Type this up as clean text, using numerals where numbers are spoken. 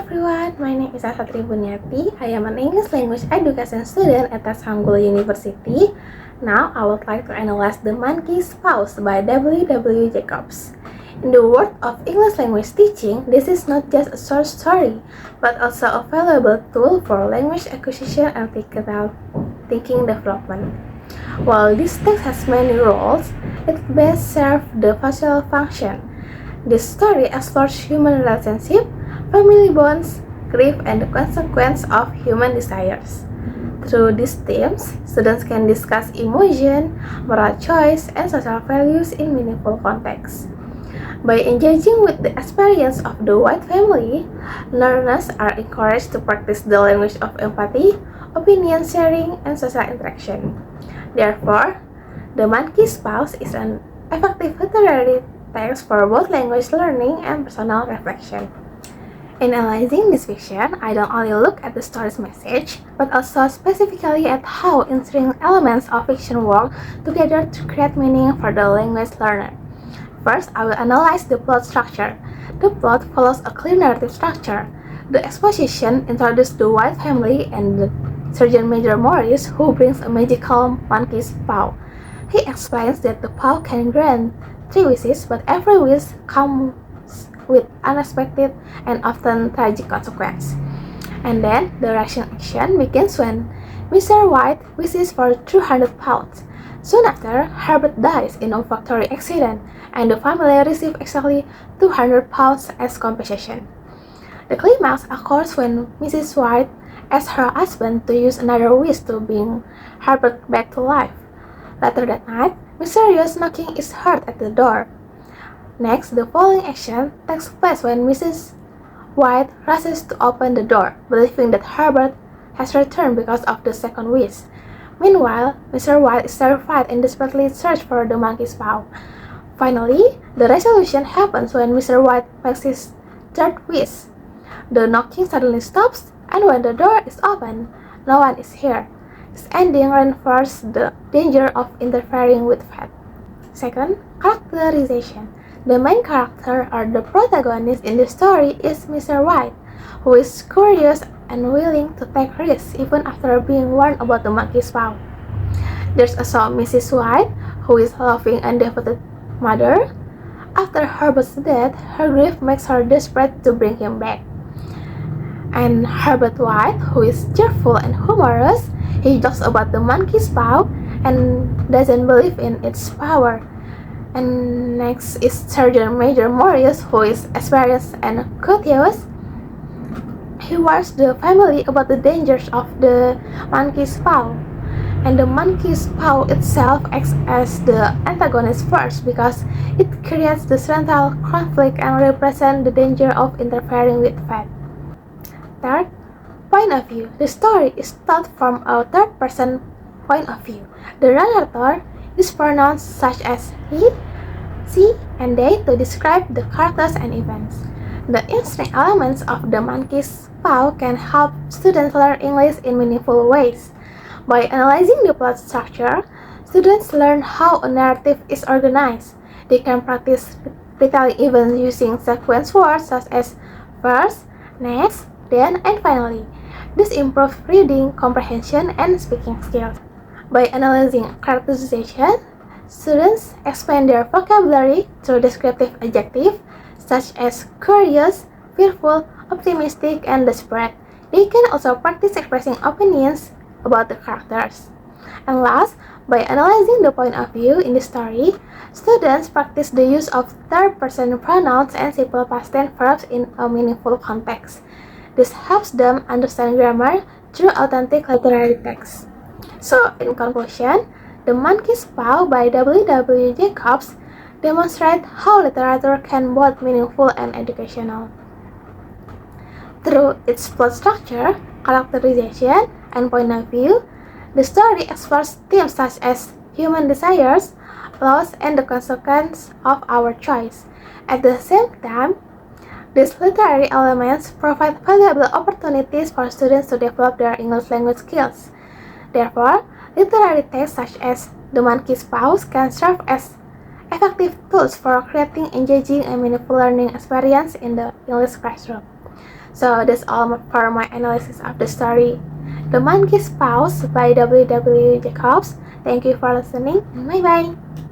everyone, my name is Trybuniati. I am an English language education student at Sanggul University. Now I would like to analyze The Monkey's Paws by W. Jacobs. In the world of English language teaching, this is not just a short story, but also a valuable tool for language acquisition and critical thinking development. While this text has many roles, it best serves the social function. This story explores human relationships, family bonds, grief, and the consequence of human desires. Through these themes, students can discuss emotion, moral choice, and social values in meaningful contexts. By engaging with the experience of the white family, learners are encouraged to practice the language of empathy, opinion sharing, and social interaction. Therefore, The Monkey's Paws is an effective literary text for both language learning and personal reflection. In analyzing this fiction, I don't only look at the story's message, but also specifically at how intriguing elements of fiction work together to create meaning for the language learner. First, I will analyze the plot structure. The plot follows a clear narrative structure. The exposition introduces the white family and the Sergeant Major Morris, who brings a magical monkey's paw. He explains that the paw can grant 3 wishes, but every wish comes with unexpected and often tragic consequences. And then the action begins when Mr. White wishes for 200 pounds. Soon after, Herbert dies in a factory accident, and the family receives exactly 200 pounds as compensation. The climax occurs when Mrs. White asks her husband to use another wish to bring Herbert back to life. Later that night, mysterious knocking is heard at the door. Next, the following action takes place when Mrs. White rushes to open the door, believing that Herbert has returned because of the second wish. Meanwhile, Mr. White is terrified and desperately searches for the monkey's paw. Finally, the resolution happens when Mr. White makes his third wish. The knocking suddenly stops, and when the door is opened, no one is here. This ending reinforces the danger of interfering with fate. Second, characterization. The main character or the protagonist in the story is Mr. White, who is curious and willing to take risks even after being warned about the monkey's paw. There's also Mrs. White, who is a loving and devoted mother. After Herbert's death, her grief makes her desperate to bring him back. And Herbert White, who is cheerful and humorous, he jokes about the monkey's paw and doesn't believe in its power. And next is Sergeant Major Morris, who is experienced and courteous. He warns the family about the dangers of the monkey's paw. And the monkey's paw itself acts as the antagonist first because it creates the central conflict and represents the danger of interfering with fate. Third, point of view. The story is told from a third-person point of view. The narrator uses pronouns such as he, she, and they to describe the characters and events. The interesting elements of the monkey's paw can help students learn English in meaningful ways. By analyzing the plot structure, students learn how a narrative is organized. They can practice retelling events using sequence words such as first, next, then, and finally. This improves reading, comprehension, and speaking skills. By analyzing characterization, students expand their vocabulary through descriptive adjectives such as curious, fearful, optimistic, and desperate. They can also practice expressing opinions about the characters. And last, by analyzing the point of view in the story, students practice the use of third-person pronouns and simple past tense verbs in a meaningful context. This helps them understand grammar through authentic literary texts. So, in conclusion, The Monkey's Paw by W. Jacobs demonstrates how literature can both meaningful and educational. Through its plot structure, characterization, and point of view, the story explores themes such as human desires, loss, and the consequence of our choice. At the same time, these literary elements provide valuable opportunities for students to develop their English language skills. Therefore, literary texts such as The Monkey's Paws can serve as effective tools for creating engaging and meaningful learning experience in the English classroom. So that's all for my analysis of the story The Monkey's Paws by W. W. Jacobs. Thank you for listening, and bye bye.